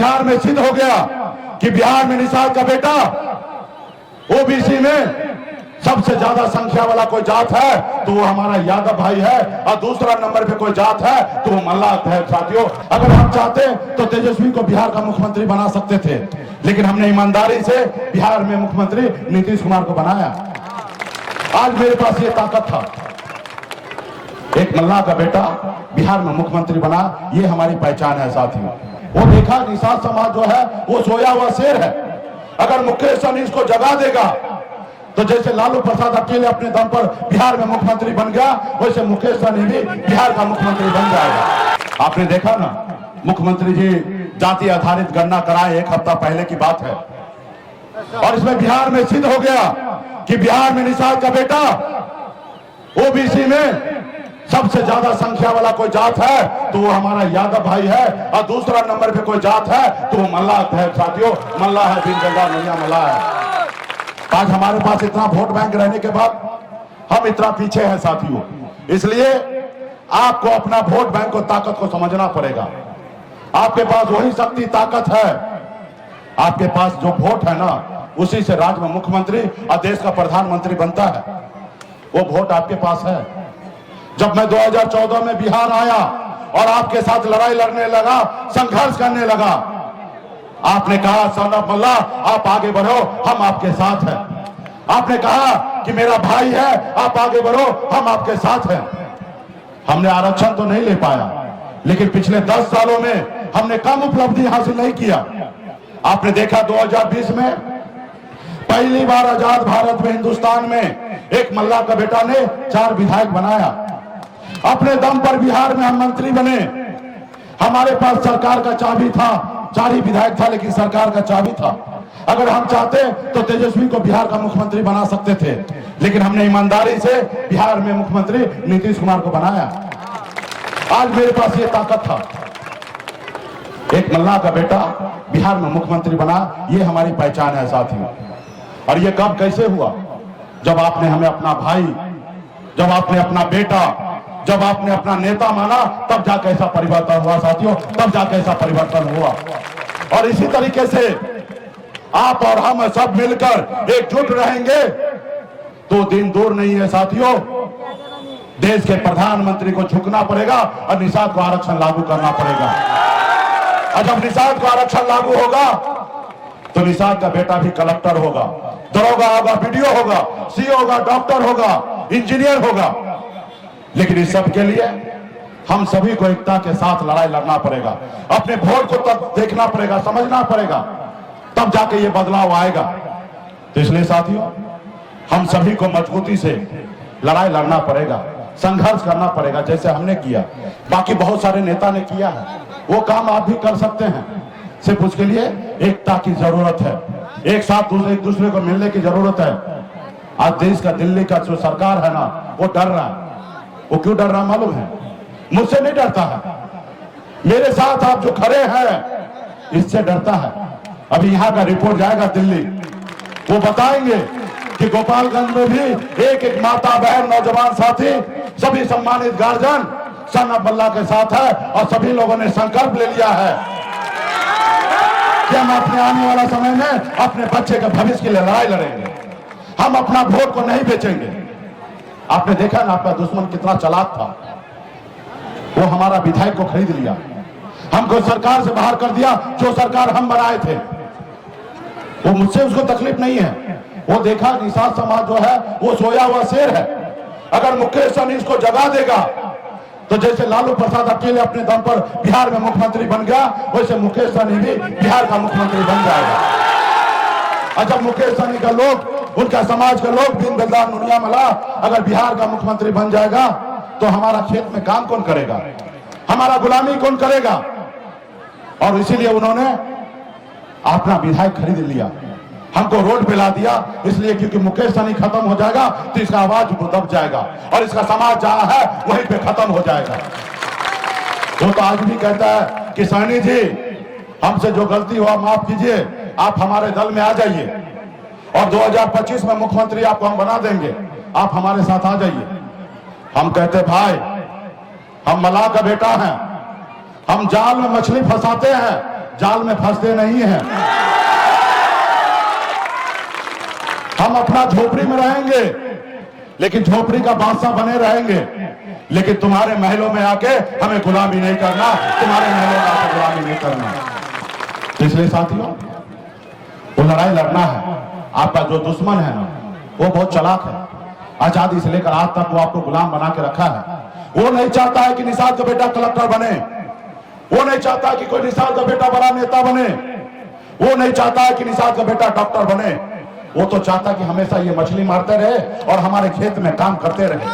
बिहार में सिद्ध हो गया कि बिहार में निषाद का बेटा ओबीसी में सबसे ज्यादा संख्या वाला कोई जात है तो वो हमारा यादव भाई है, और दूसरा नंबर पे कोई जात है तो वो मल्लाह है। साथियों, अगर हम चाहते तो तेजस्वी को बिहार का मुख्यमंत्री बना सकते थे, लेकिन हमने ईमानदारी से बिहार में मुख्यमंत्री नीतीश कुमार को बनाया। आज मेरे पास ये ताकत था, एक मल्लाह का बेटा बिहार में मुख्यमंत्री बना, ये हमारी पहचान है। साथियों, वो देखा निषाद समाज जो है वो सोया हुआ शेर है। अगर मुकेश सहनी इसको जगा देगा तो जैसे लालू प्रसाद अकेले अपने दम पर बिहार में मुख्यमंत्री बन गया, वैसे मुकेश सहनी भी बिहार का मुख्यमंत्री बन जाएगा। आपने देखा ना, मुख्यमंत्री जी जाति आधारित गणना कराए, एक हफ्ता पहले की बात है, और इसमें बिहार में सिद्ध हो गया कि बिहार में निषाद का बेटा ओबीसी में सबसे ज्यादा संख्या वाला कोई जात है तो वो हमारा यादव भाई है, और दूसरा नंबर पे कोई जात है तो वो मल्लाह है। साथियों, मल्लाह है, बिन जल्दा नैया मल्लाह है। आज हमारे पास इतना वोट बैंक रहने के बाद हम इतना पीछे हैं। साथियों, इसलिए आपको अपना वोट बैंक को ताकत को समझना पड़ेगा। आपके पास वही शक्ति ताकत है, आपके पास जो वोट है ना, उसी से राज्य में मुख्यमंत्री और देश का प्रधानमंत्री बनता है। वो वोट आपके पास है। जब मैं 2014 में बिहार आया और आपके साथ लड़ाई लड़ने लगा, संघर्ष करने लगा, आपने कहा सन ऑफ मल्लाह, आप आगे बढ़ो, हम आपके साथ हैं। आपने कहा कि मेरा भाई है, आप आगे बढ़ो, हम आपके साथ हैं। हमने आरक्षण तो नहीं ले पाया, लेकिन पिछले 10 सालों में हमने कम उपलब्धि हासिल नहीं किया। आपने देखा 2020 में पहली बार आजाद भारत में, हिंदुस्तान में एक मल्लाह का बेटा ने 4 विधायक बनाया। अपने दम पर बिहार में हम मंत्री बने। हमारे पास सरकार का चाबी था, 4 ही विधायक था, लेकिन सरकार का चाबी था। अगर हम चाहते तो तेजस्वी को बिहार का मुख्यमंत्री बना सकते थे, लेकिन हमने ईमानदारी से बिहार में मुख्यमंत्री नीतीश कुमार को बनाया। आज मेरे पास ये ताकत था, एक मल्लाह का बेटा बिहार में मुख्यमंत्री बना, ये हमारी पहचान है। साथियों, और ये कब कैसे हुआ? जब आपने हमें अपना भाई, जब आपने अपना बेटा, जब आपने अपना नेता माना, तब जाके ऐसा परिवर्तन हुआ। साथियों, तब जाके ऐसा परिवर्तन हुआ। और इसी तरीके से आप और हम सब मिलकर एकजुट रहेंगे तो दिन दूर नहीं है। साथियों, देश के प्रधानमंत्री को झुकना पड़ेगा और निषाद को आरक्षण लागू करना पड़ेगा। और जब निषाद को आरक्षण लागू होगा तो निषाद का बेटा भी कलेक्टर होगा, दरोगा होगा, बीडीओ होगा, सीओ होगा, डॉक्टर होगा, इंजीनियर होगा। लेकिन इस सब के लिए हम सभी को एकता के साथ लड़ाई लड़ना पड़ेगा। अपने वोट को तब देखना पड़ेगा, समझना पड़ेगा, तब जाके ये बदलाव आएगा। तो इसलिए साथियों, हम सभी को मजबूती से लड़ाई लड़ना पड़ेगा, संघर्ष करना पड़ेगा, जैसे हमने किया। बाकी बहुत सारे नेता ने किया है, वो काम आप भी कर सकते हैं। सिर्फ उसके लिए एकता की जरूरत है, एक साथ एक दूसरे को मिलने की जरूरत है। आज देश का, दिल्ली का जो सरकार है ना, वो डर रहा है। वो क्यों डर रहा मालूम है? मुझसे नहीं डरता है, मेरे साथ आप जो खड़े हैं इससे डरता है। अभी यहाँ का रिपोर्ट जाएगा दिल्ली, वो बताएंगे कि गोपालगंज में भी एक एक माता, बहन, नौजवान साथी, सभी सम्मानित गार्जियन सन ऑफ मल्लाह के साथ है, और सभी लोगों ने संकल्प ले लिया है कि हम अपने आने वाला समय में अपने बच्चे के भविष्य के लिए लड़ाई लड़ेंगे। हम अपना वोट को नहीं बेचेंगे। आपने देखा ना, आपका दुश्मन कितना चालाक था। वो हमारा विधायक को खरीद लिया, हमको सरकार से बाहर कर दिया, जो सरकार हम बनाए थे। वो मुझसे उसको तकलीफ नहीं है। वो देखा निषाद समाज जो है वो सोया हुआ शेर है। अगर मुकेश सहनी इसको जगा देगा तो जैसे लालू प्रसाद अकेले अपने दम पर बिहार में मुख्यमंत्री बन गया, वैसे मुकेश सहनी भी बिहार का मुख्यमंत्री बन जाएगा। और जब मुकेश सहनी का लोग, उनका समाज के लोग, बिन जल्दा नैया मल्लाह अगर बिहार का मुख्यमंत्री बन जाएगा तो हमारा खेत में काम कौन करेगा, हमारा गुलामी कौन करेगा? और इसीलिए उन्होंने अपना विधायक खरीद लिया, हमको रोड पे ला दिया। इसलिए क्योंकि मुकेश सहनी खत्म हो जाएगा तो इसका आवाज दब जाएगा, और इसका समाज जहां है वहीं पे खत्म हो जाएगा। वो तो आज भी कहता है कि सहनी जी, हमसे जो गलती हुआ माफ कीजिए, आप हमारे दल में आ जाइए और 2025 में मुख्यमंत्री आपको हम बना देंगे, आप हमारे साथ आ जाइए। हम कहते भाई, हम मल्लाह का बेटा हैं, हम जाल में मछली फंसाते हैं, जाल में फंसते नहीं हैं। हम अपना झोपड़ी में रहेंगे, लेकिन झोपड़ी का बादशाह बने रहेंगे, लेकिन तुम्हारे महलों में आके हमें गुलामी नहीं करना, तुम्हारे महलों में आके गुलामी नहीं करना। तो इसलिए साथियों, वो लड़ाई लड़ना है। आपका जो दुश्मन है ना, वो बहुत चालाक है। आजादी से लेकर आज तक वो आपको गुलाम बना के रखा है। वो नहीं चाहता है कि निषाद का बेटा कलेक्टर बने, वो नहीं चाहता कि कोई निषाद का बेटा बड़ा नेता बने, वो नहीं चाहता है कि निषाद का बेटा डॉक्टर बने। वो तो चाहता कि हमेशा ये मछली मारते रहे और हमारे खेत में काम करते रहे।